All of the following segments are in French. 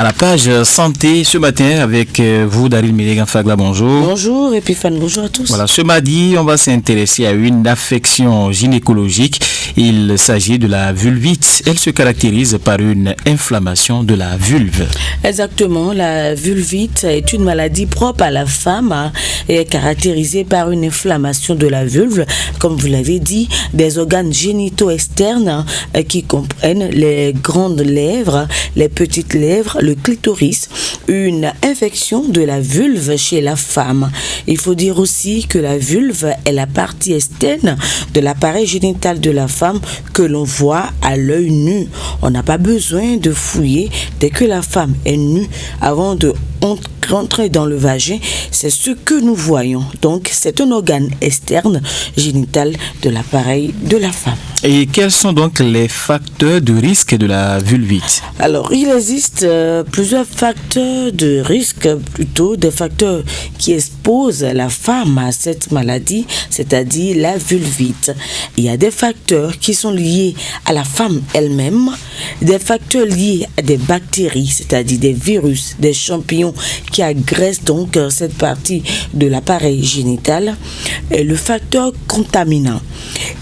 À la page santé ce matin avec vous, Daryl Mélégan-Fagla, bonjour. Bonjour, Epiphane, bonjour à tous. Voilà, ce mardi, on va s'intéresser à une affection gynécologique. Il s'agit de la vulvite. Elle se caractérise par une inflammation de la vulve. Exactement, la vulvite est une maladie propre à la femme et est caractérisée par une inflammation de la vulve, comme vous l'avez dit, des organes génitaux externes qui comprennent les grandes lèvres, les petites lèvres, le clitoris, une infection de la vulve chez la femme. Il faut dire aussi que la vulve est la partie externe de l'appareil génital de la femme que l'on voit à l'œil nu. On n'a pas besoin de fouiller dès que la femme est nue avant de rentrer dans le vagin. C'est ce que nous voyons. Donc, c'est un organe externe génital de l'appareil de la femme. Et quels sont donc les facteurs de risque de la vulvite? Alors, il existe plusieurs facteurs de risque, plutôt des facteurs qui exposent la femme à cette maladie, c'est-à-dire la vulvite. Il y a des facteurs qui sont liés à la femme elle-même, des facteurs liés à des bactéries, c'est-à-dire des virus, des champignons qui agressent donc cette partie de l'appareil génital, et le facteur contaminant.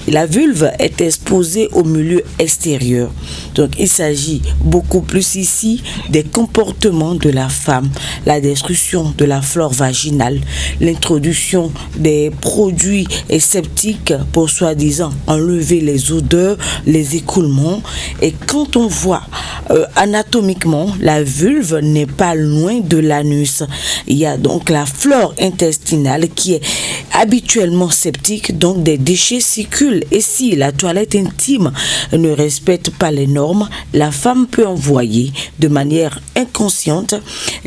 La vulve est exposée au milieu extérieur. Donc, il s'agit beaucoup plus ici des comportements de la femme, la destruction de la flore vaginale, l'introduction des produits sceptiques pour soi-disant enlever les odeurs, les écoulements. Et quand on voit anatomiquement, la vulve n'est pas loin de l'anus. Il y a donc la flore intestinale qui est habituellement septique, donc des déchets circulent. Et si la toilette intime ne respecte pas les normes, la femme peut envoyer de manière inconsciente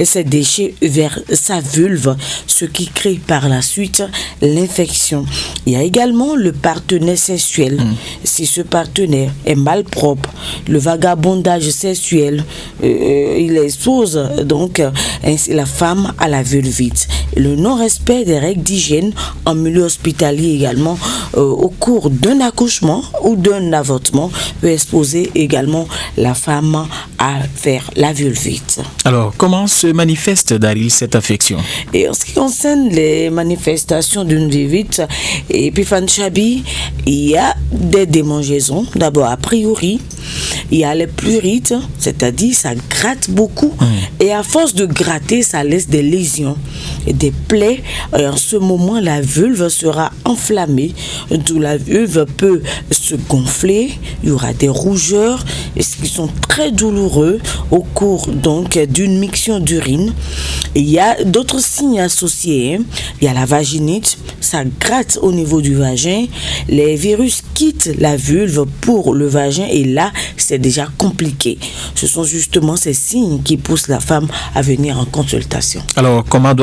ces déchets vers sa vulve, ce qui crée par la suite l'infection. Il y a également le partenaire sexuel. Si ce partenaire est malpropre, le vagabondage sexuel, il expose donc ainsi la femme à la vulvite. Le non-respect des règles d'hygiène en milieu hospitalier également au cours d'un accouchement ou d'un avortement peut exposer également la femme à faire la vulvite. Alors, comment se manifeste, Daryl, cette affection? Et en ce qui concerne les manifestations d'une vulvite, Epiphane Chabi, il y a des démangeaisons. D'abord, a priori, il y a les prurites, c'est-à-dire ça gratte beaucoup. Et à force de gratter, ça laisse des lésions et des plaies. Et en ce moment, la vulve sera enflammée, d'où la vulve peut se gonfler. Il y aura des rougeurs qui sont très douloureux au cours donc d'une miction d'urine. Il y a d'autres signes associés. Il y a la vaginite, ça gratte au niveau du vagin. Les virus quittent la vulve pour le vagin et là, c'est déjà compliqué. Ce sont justement ces signes qui poussent la femme à venir en consultation. Alors, comment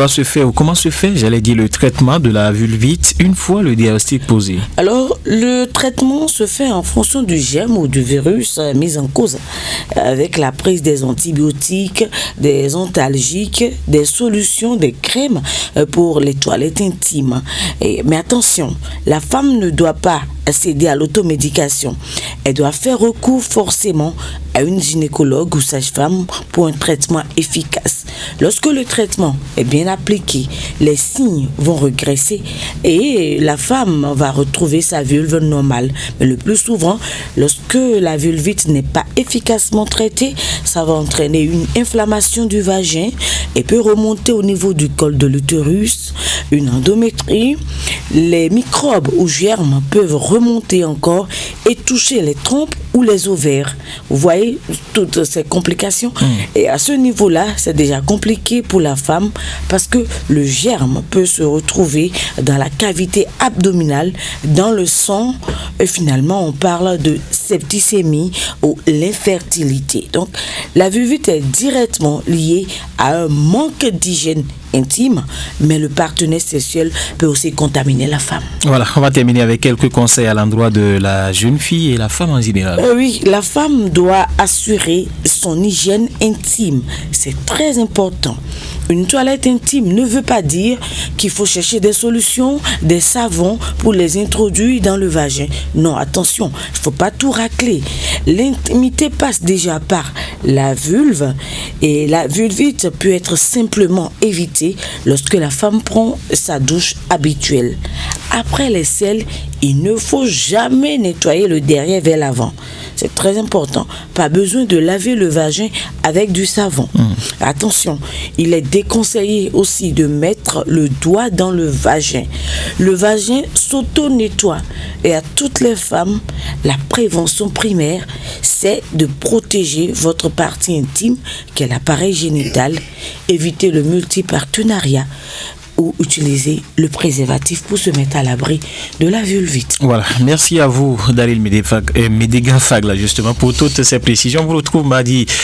se fait, j'allais dire, le traitement de la vulvite une fois le diagnostic posé? Alors, le traitement se fait en fonction du germe ou du virus mis en cause, avec la prise des antibiotiques, des antalgiques, des solutions, des crèmes pour les toilettes intimes. Mais attention, la femme ne doit pas céder à l'automédication. Elle doit faire recours forcément à une gynécologue ou sage-femme pour un traitement efficace. Lorsque le traitement est bien appliqué, les signes vont régresser et la femme va retrouver sa vulve normale. Mais le plus souvent, lorsque la vulvite n'est pas efficacement traitée, ça va entraîner une inflammation du vagin et peut remonter au niveau du col de l'utérus, une endométrie. Les microbes ou germes peuvent remonter encore et toucher les trompes ou les ovaires. Vous voyez toutes ces complications. Et à ce niveau-là, c'est déjà compliqué pour la femme parce que le germe peut se retrouver dans la cavité abdominale, dans le sang. Et finalement, on parle de septicémie ou l'infertilité. Donc, la vulvite est directement liée à un manque d'hygiène intime, mais le partenaire sexuel peut aussi contaminer la femme. Voilà, on va terminer avec quelques conseils à l'endroit de la jeune fille et la femme en général. Oui, la femme doit assurer son hygiène intime. C'est très important. Une toilette intime ne veut pas dire qu'il faut chercher des solutions, des savons pour les introduire dans le vagin. Non, attention, il ne faut pas tout racler. L'intimité passe déjà par la vulve. Et la vulvite peut être simplement évitée lorsque la femme prend sa douche habituelle. Après les selles, il ne faut jamais nettoyer le derrière vers l'avant. C'est très important. Pas besoin de laver le vagin avec du savon. Attention, il est déconseillé aussi de mettre le doigt dans le vagin. Le vagin s'auto-nettoie. Et à toutes les femmes, la prévention primaire, c'est de protéger votre partie intime, qui est l'appareil génital, éviter le multipartenariat ou utiliser le préservatif pour se mettre à l'abri de la vulvite. Voilà, merci à vous Daryl Medega Fagla justement pour toutes ces précisions. On vous retrouve mardi